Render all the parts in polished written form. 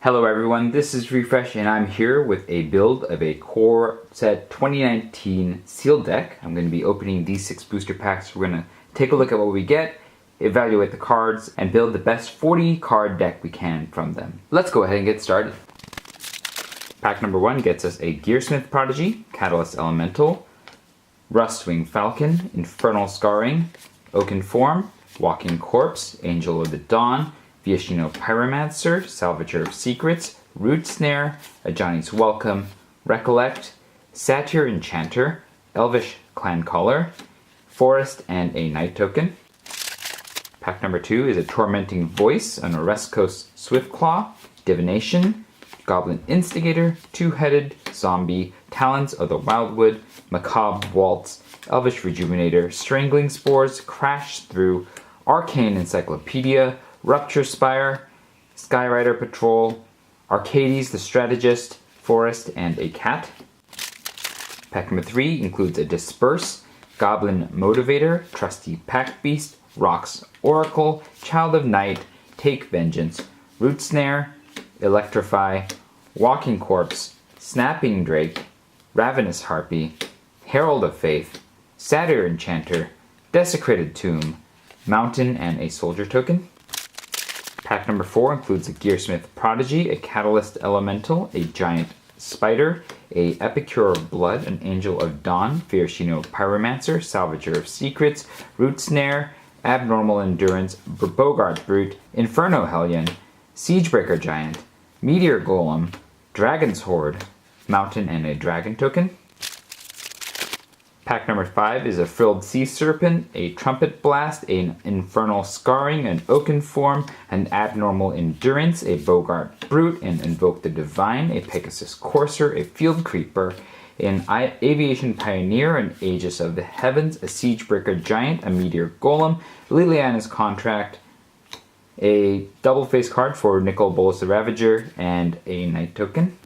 Hello everyone, this is Refresh and I'm here with a build of a core set 2019 sealed deck. I'm going to be opening these 6 booster packs. We're going to take a look at what we get, evaluate the cards, and build the best 40 card deck we can from them. Let's go ahead and get started. Pack number 1 gets us a Gearsmith Prodigy, Catalyst Elemental, Rustwing Falcon, Infernal Scarring, Oaken Form, Walking Corpse, Angel of the Dawn, Viashino Pyromancer, Salvager of Secrets, Root Snare, Ajani's Welcome, Recollect, Satyr Enchanter, Elvish Clan Caller, Forest, and a Night Token. Pack number 2 is a Tormenting Voice, an Oreskos Swiftclaw, Divination, Goblin Instigator, Two-Headed, Zombie, Talons of the Wildwood, Macabre Waltz, Elvish Rejuvenator, Strangling Spores, Crash Through, Arcane Encyclopedia, Rupture Spire, Skyrider Patrol, Arcades the Strategist, Forest, and a Cat. Pack number 3 includes a Disperse, Goblin Motivator, Trusty Pack Beast, Rocks Oracle, Child of Night, Take Vengeance, Root Snare, Electrify, Walking Corpse, Snapping Drake, Ravenous Harpy, Herald of Faith, Satyr Enchanter, Desecrated Tomb, Mountain, and a Soldier Token. Pack number 4 includes a Gearsmith Prodigy, a Catalyst Elemental, a Giant Spider, a Epicure of Blood, an Angel of Dawn, Viashino Pyromancer, Salvager of Secrets, Root Snare, Abnormal Endurance, Bogart Brute, Inferno Hellion, Siegebreaker Giant, Meteor Golem, Dragon's Horde, Mountain, and a Dragon Token. Pack number 5 is a Frilled Sea Serpent, a Trumpet Blast, an Infernal Scarring, an Oaken Form, an Abnormal Endurance, a Bogart Brute, an Invoke the Divine, a Pegasus Courser, a Field Creeper, an Aviation Pioneer, an Aegis of the Heavens, a Siegebreaker Giant, a Meteor Golem, Liliana's Contract, a double face card for Nicol Bolas the Ravager, and a Night Token.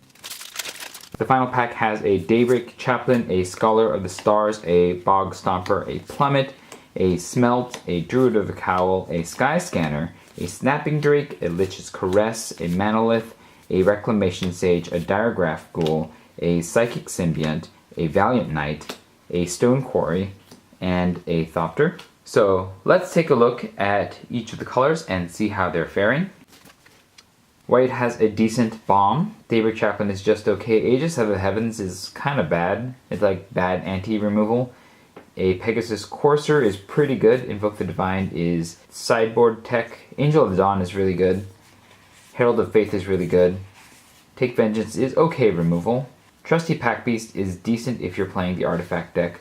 The final pack has a Daybreak Chaplain, a Scholar of the Stars, a Bog Stomper, a Plummet, a Smelt, a Druid of the Cowl, a Sky Scanner, a Snapping Drake, a Lich's Caress, a Manolith, a Reclamation Sage, a Diregraph Ghoul, a Psychic Symbiont, a Valiant Knight, a Stone Quarry, and a Thopter. So let's take a look at each of the colors and see how they're faring. White has a decent bomb. Daybreak Chaplain is just okay. Aegis of the Heavens is kind of bad. It's like bad anti-removal. A Pegasus Courser is pretty good. Invoke the Divine is sideboard tech. Angel of the Dawn is really good. Herald of Faith is really good. Take Vengeance is okay removal. Trusty Pack Beast is decent if you're playing the artifact deck.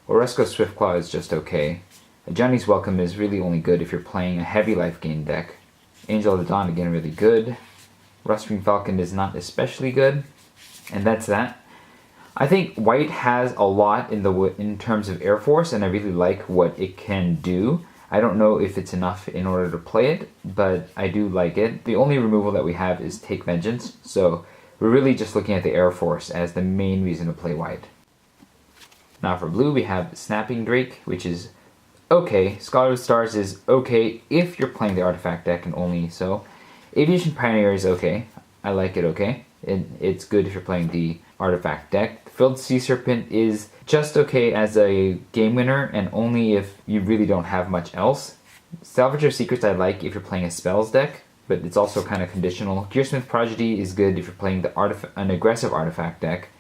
Oreskos Swiftclaw is just okay. Ajani's Welcome is really only good if you're playing a heavy life gain deck. Angel of the Dawn, again, really good. Rustwing Falcon is not especially good. And that's that. I think White has a lot in terms of Air Force, and I really like what it can do. I don't know if it's enough in order to play it, but I do like it. The only removal that we have is Take Vengeance, so we're really just looking at the Air Force as the main reason to play White. Now for blue, we have Snapping Drake, which is okay. Scholar of Stars is okay if you're playing the artifact deck and only so. Aviation Pioneer is okay. I like it okay. It's good if you're playing the artifact deck. Frilled Sea Serpent is just okay as a game winner and only if you really don't have much else. Salvager of Secrets I like if you're playing a spells deck, but it's also kind of conditional. Gearsmith Prodigy is good if you're playing an aggressive artifact deck.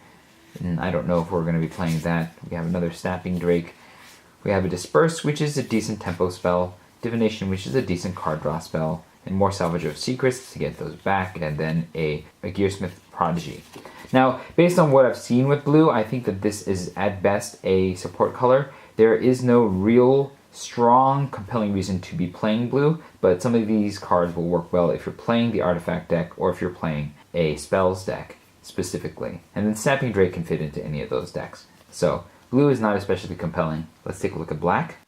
And I don't know if we're going to be playing that. We have another Snapping Drake. We have a Disperse, which is a decent tempo spell, Divination, which is a decent card draw spell, and more Salvager of Secrets to get those back, and then a Gearsmith Prodigy. Now, based on what I've seen with blue, I think that this is at best a support color. There is no real strong, compelling reason to be playing blue, but some of these cards will work well if you're playing the artifact deck or if you're playing a spells deck specifically. And then Snapping Drake can fit into any of those decks. So, blue is not especially compelling. Let's take a look at black.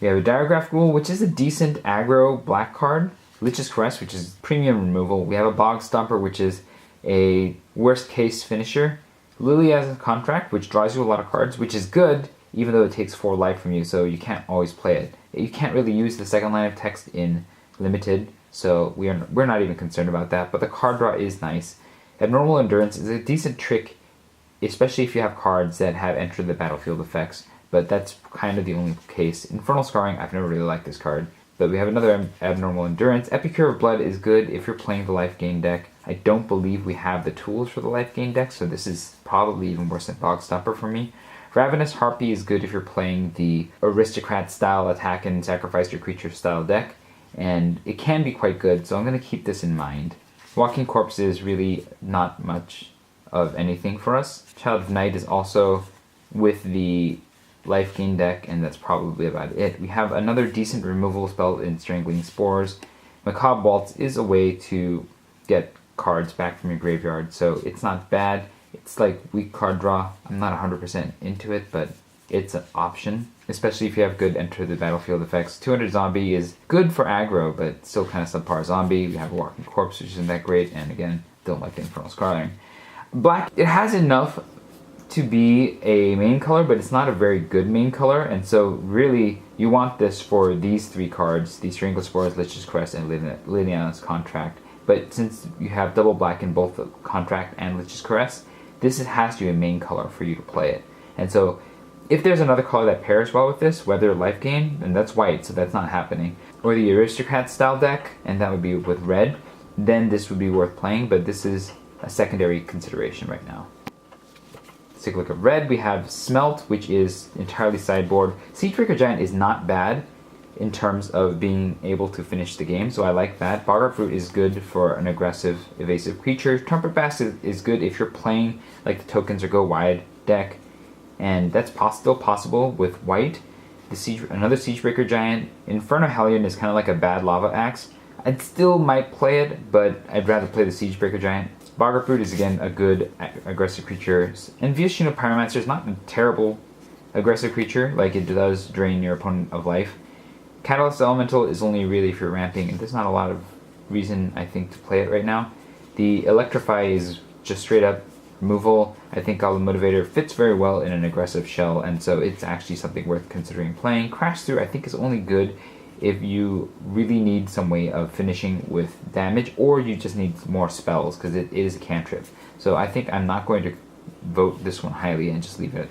We have a Diregraph Ghoul, which is a decent aggro black card. Lich's Caress, which is premium removal. We have a Bog Stomper, which is a worst case finisher. Liliana's Contract, which draws you a lot of cards, which is good, even though it takes 4 life from you, so you can't always play it. You can't really use the second line of text in Limited, so we're not even concerned about that. But the card draw is nice. Abnormal Endurance is a decent trick, especially if you have cards that have Enter the Battlefield effects, but that's kind of the only case. Infernal Scarring, I've never really liked this card. But we have another Abnormal Endurance. Epicure of Blood is good if you're playing the life gain deck. I don't believe we have the tools for the life gain deck, so this is probably even worse than Bog Stopper for me. Ravenous Harpy is good if you're playing the Aristocrat style attack and sacrifice your creature style deck, and it can be quite good, so I'm going to keep this in mind. Walking Corpse is really not much of anything for us. Child of Night is also with the life gain deck, and that's probably about it. We have another decent removal spell in Strangling Spores. Macabre Waltz is a way to get cards back from your graveyard, so it's not bad. It's like weak card draw. I'm not 100% into it, but it's an option, especially if you have good Enter the Battlefield effects. 200 Zombie is good for aggro, but still kind of subpar zombie. We have a Walking Corpse, which isn't that great, and again, don't like the Infernal Scarring. Black, it has enough to be a main color, but it's not a very good main color, and so really you want this for these three cards, the Strangle Spores, Lich's Crest, and Liliana's Contract. But since you have double black in both the Contract and Lich's Caress, this has to be a main color for you to play it. And so if there's another color that pairs well with this, whether life gain, and that's white, so that's not happening, or the Aristocrat style deck, and that would be with red, then this would be worth playing, but this is a secondary consideration right now. Let's take a look at red. We have Smelt, which is entirely sideboard. Siegebreaker Giant is not bad in terms of being able to finish the game, so I like that. Boggart Fruit is good for an aggressive, evasive creature. Trumpet Blast is good if you're playing like the Tokens or Go Wide deck, and that's still possible with white. Another Siegebreaker Giant. Inferno Hellion is kind of like a bad Lava Axe. I still might play it, but I'd rather play the Siegebreaker Giant. Boggart Fruit is again a good aggressive creature. And Viashino Pyromancer is not a terrible aggressive creature, like it does drain your opponent of life. Catalyst Elemental is only really if you're ramping, and there's not a lot of reason, I think, to play it right now. The Electrify is just straight up removal. I think Goblin Motivator fits very well in an aggressive shell, and so it's actually something worth considering playing. Crash Through, I think, is only good if you really need some way of finishing with damage, or you just need more spells, because it is a cantrip. So I think I'm not going to vote this one highly and just leave it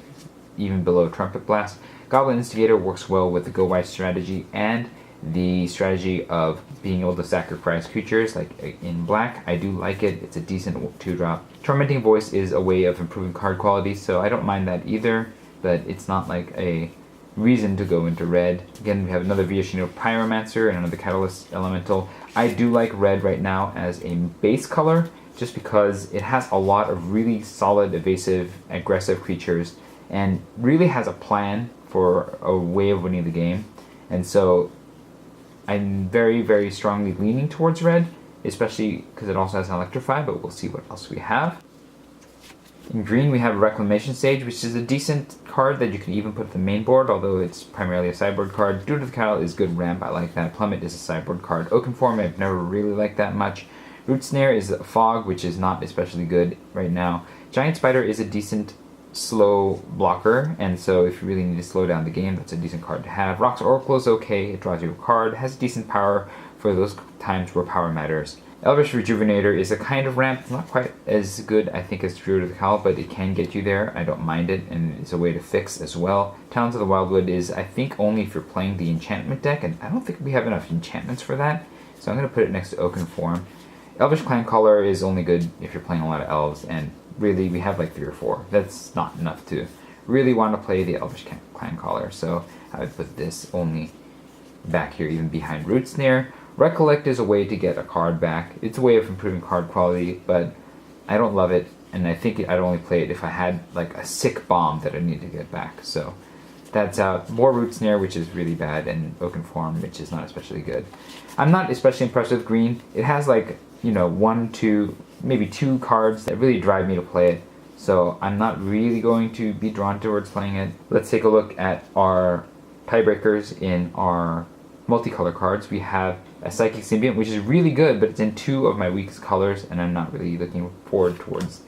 even below Trumpet Blast. Goblin Instigator works well with the Go Wide strategy and the strategy of being able to sacrifice creatures, like in black. I do like it. It's a decent 2-drop. Tormenting Voice is a way of improving card quality, so I don't mind that either, but it's not like a reason to go into red. Again, we have another Viashino Pyromancer and another Catalyst Elemental. I do like red right now as a base color, just because it has a lot of really solid, evasive, aggressive creatures, and really has a plan for a way of winning the game. And so I'm very, very strongly leaning towards red, especially because it also has an Electrify, but we'll see what else we have. In green, we have Reclamation Sage, which is a decent card that you can even put at the main board, although it's primarily a sideboard card. Due to the Cattle is good ramp, I like that. Plummet is a sideboard card. Oakenform, I've never really liked that much. Root Snare is a Fog, which is not especially good right now. Giant Spider is a decent slow blocker, and so if you really need to slow down the game, that's a decent card to have. Rock's Oracle is okay, it draws you a card, has decent power for those times where power matters. Elvish Rejuvenator is a kind of ramp, not quite as good, I think, as Druid of the Cowl, but it can get you there. I don't mind it, and it's a way to fix as well. Talons of the Wildwood is, I think, only if you're playing the enchantment deck, and I don't think we have enough enchantments for that, so I'm going to put it next to Oakenform. Elvish Clancaller is only good if you're playing a lot of elves, and really, we have like 3 or 4. That's not enough to really want to play the Elvish Clancaller, so I would put this only back here, even behind Root Snare. Recollect is a way to get a card back. It's a way of improving card quality, but I don't love it, and I think I'd only play it if I had like a sick bomb that I need to get back. So that's out. More Root Snare, which is really bad, and Oakenform, which is not especially good. I'm not especially impressed with green. It has like, 1, 2, maybe 2 cards that really drive me to play it, so I'm not really going to be drawn towards playing it. Let's take a look at our tiebreakers in our multicolor cards. We have a Psychic Symbiont, which is really good, but it's in 2 of my weakest colors, and I'm not really looking forward towards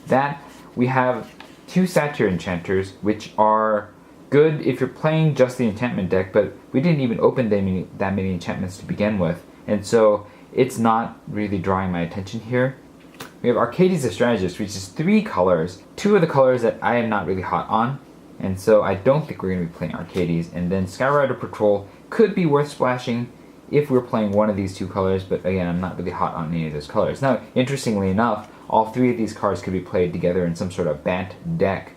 that. We have 2 Satyr Enchanters, which are good if you're playing just the enchantment deck, but we didn't even open that many enchantments to begin with, and so it's not really drawing my attention here. We have Arcades the Strategist, which is 3 colors. 2 of the colors that I am not really hot on, and so I don't think we're going to be playing Arcades. And then Skyrider Patrol could be worth splashing if we're playing one of these 2 colors, but again, I'm not really hot on any of those colors. Now, interestingly enough, all 3 of these cards could be played together in some sort of Bant deck,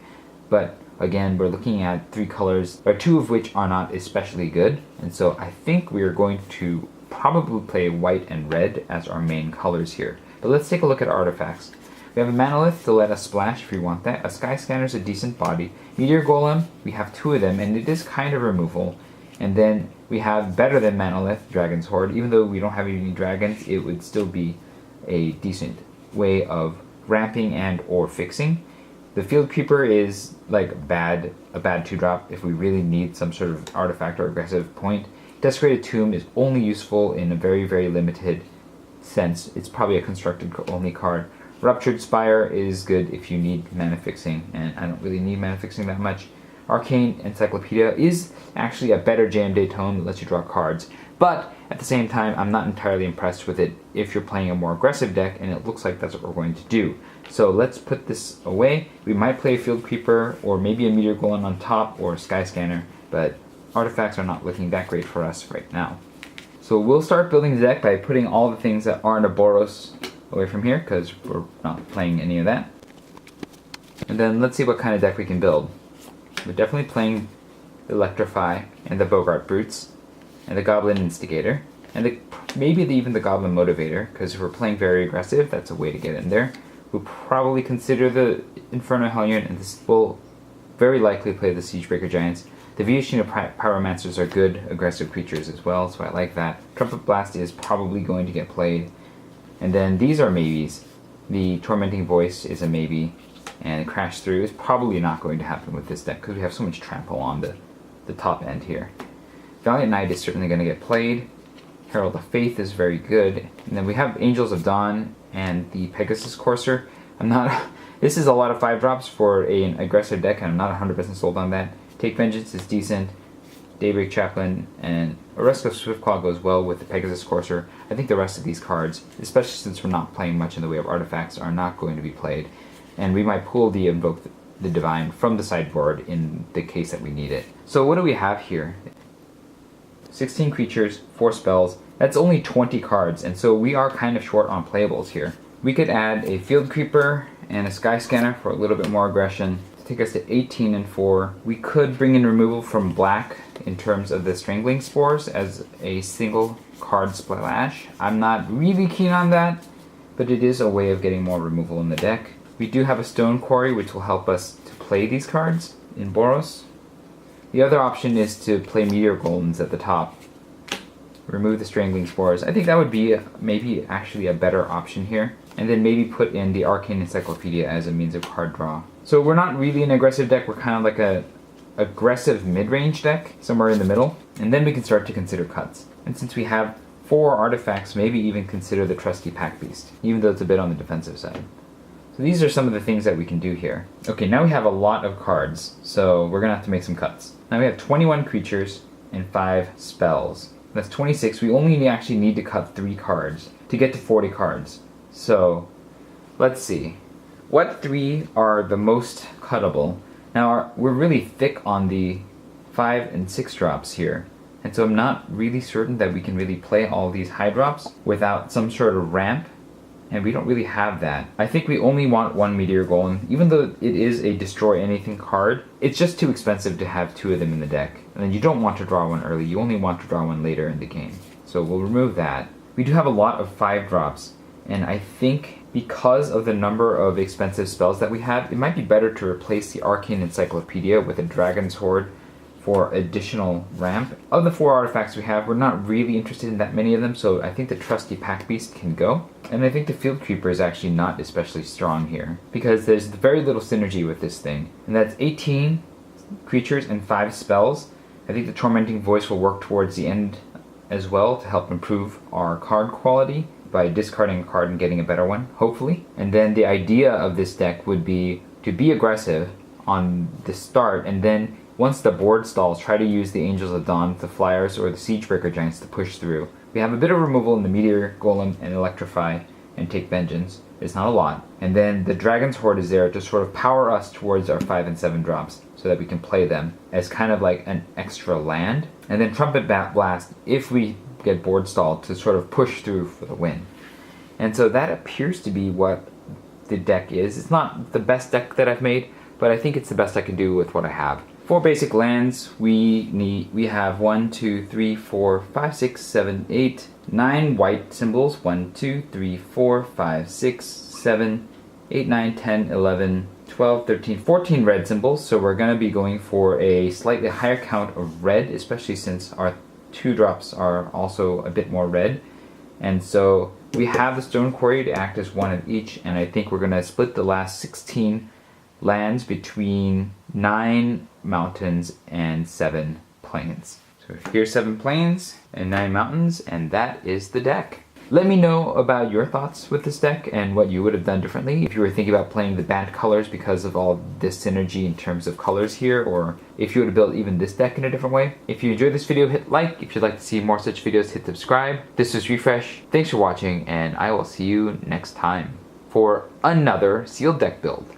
but again, we're looking at 3 colors, or 2 of which are not especially good, and so I think we are going to probably play white and red as our main colors here. But let's take a look at artifacts. We have a Manolith to let us splash if we want that. A Sky Scanner is a decent body. Meteor Golem, we have 2 of them, and it is kind of removal. And then we have better than Manolith, Dragon's Horde. Even though we don't have any dragons, it would still be a decent way of ramping and or fixing. The Field Creeper is like a bad 2-drop if we really need some sort of artifact or aggressive point. Desecrated Tomb is only useful in a very, very limited sense. It's probably a constructed only card. Ruptured Spire is good if you need mana fixing, and I don't really need mana fixing that much. Arcane Encyclopedia is actually a better Jam Day tome that lets you draw cards, but at the same time, I'm not entirely impressed with it if you're playing a more aggressive deck, and it looks like that's what we're going to do. So let's put this away. We might play a Field Creeper, or maybe a Meteor Golem on top, or a Sky Scanner, but artifacts are not looking that great for us right now. So we'll start building the deck by putting all the things that aren't a Boros away from here, because we're not playing any of that. And then let's see what kind of deck we can build. We're definitely playing the Electrify and the Bogart Brutes and the Goblin Instigator and maybe even the Goblin Motivator, because if we're playing very aggressive, that's a way to get in there. We'll probably consider the Inferno Hellion, and this will very likely play the Siegebreaker Giants. The Viashino Pyromancers are good aggressive creatures as well, so I like that. Trumpet Blast is probably going to get played. And then these are maybes. The Tormenting Voice is a maybe, and Crash Through is probably not going to happen with this deck because we have so much trample on the top end here. Valiant Knight is certainly going to get played. Herald of Faith is very good. And then we have Angels of Dawn and the Pegasus Courser. This is a lot of 5-drops for an aggressive deck, and I'm not 100% sold on that. Take Vengeance is decent. Daybreak Chaplain and Oresco Swiftclaw goes well with the Pegasus Courser. I think the rest of these cards, especially since we're not playing much in the way of artifacts, are not going to be played. And we might pull the Invoke the Divine from the sideboard in the case that we need it. So what do we have here? 16 creatures, 4 spells. That's only 20 cards, and so we are kind of short on playables here. We could add a Field Creeper and a Sky Scanner for a little bit more aggression to take us to 18 and 4. We could bring in removal from black in terms of the Strangling Spores as a single card splash. I'm not really keen on that, but it is a way of getting more removal in the deck. We do have a Stone Quarry, which will help us to play these cards in Boros. The other option is to play Meteor Golems at the top. Remove the Strangling Spores. I think that would be maybe actually a better option here. And then maybe put in the Arcane Encyclopedia as a means of card draw. So we're not really an aggressive deck, we're kind of like a aggressive mid-range deck, somewhere in the middle. And then we can start to consider cuts. And since we have 4 artifacts, maybe even consider the Trusty Pack Beast, even though it's a bit on the defensive side. So these are some of the things that we can do here. Okay, now we have a lot of cards, so we're gonna have to make some cuts. Now we have 21 creatures and 5 spells. That's 26. We only actually need to cut 3 cards to get to 40 cards. So let's see. What 3 are the most cuttable? Now we're really thick on the 5 and 6 drops here. And so I'm not really certain that we can really play all these high drops without some sort of ramp. And we don't really have that. I think we only want 1 Meteor Golem. Even though it is a destroy anything card, it's just too expensive to have 2 of them in the deck. And then you don't want to draw one early, you only want to draw one later in the game. So we'll remove that. We do have a lot of 5 drops, and I think because of the number of expensive spells that we have, it might be better to replace the Arcane Encyclopedia with a Dragon's Horde for additional ramp. Of the 4 artifacts we have, we're not really interested in that many of them, so I think the Trusty Pack Beast can go. And I think the Field Creeper is actually not especially strong here, because there's very little synergy with this thing. And that's 18 creatures and 5 spells. I think the Tormenting Voice will work towards the end as well to help improve our card quality by discarding a card and getting a better one, hopefully. And then the idea of this deck would be to be aggressive on the start, and then once the board stalls, try to use the Angels of Dawn, the Flyers, or the Siegebreaker Giants to push through We have a bit of removal in the Meteor, Golem, and Electrify, and Take Vengeance. It's not a lot. And then the Dragon's Horde is there to sort of power us towards our 5 and 7 drops so that we can play them as kind of like an extra land. And then Trumpet Blast, if we get board stalled, to sort of push through for the win. And so that appears to be what the deck is. It's not the best deck that I've made, but I think it's the best I can do with what I have. 4 basic lands. We have 1, 2, 3, 4, 5, 6, 7, 8, 9 white symbols. 1, 2, 3, 4, 5, 6, 7, 8, 9, 10, 11, 12, 13, 14 red symbols. So we're going to be going for a slightly higher count of red, especially since our 2 drops are also a bit more red. And so we have the Stone Quarry to act as 1 of each, and I think we're going to split the last 16 lands between 9 mountains and 7 plains. So here's 7 plains and 9 mountains, and that is the deck. Let me know about your thoughts with this deck and what you would have done differently. If you were thinking about playing the bad colors because of all this synergy in terms of colors here, or if you would have built even this deck in a different way. If you enjoyed this video, hit like. If you'd like to see more such videos, hit subscribe. This is Refresh. Thanks for watching, and I will see you next time for another sealed deck build.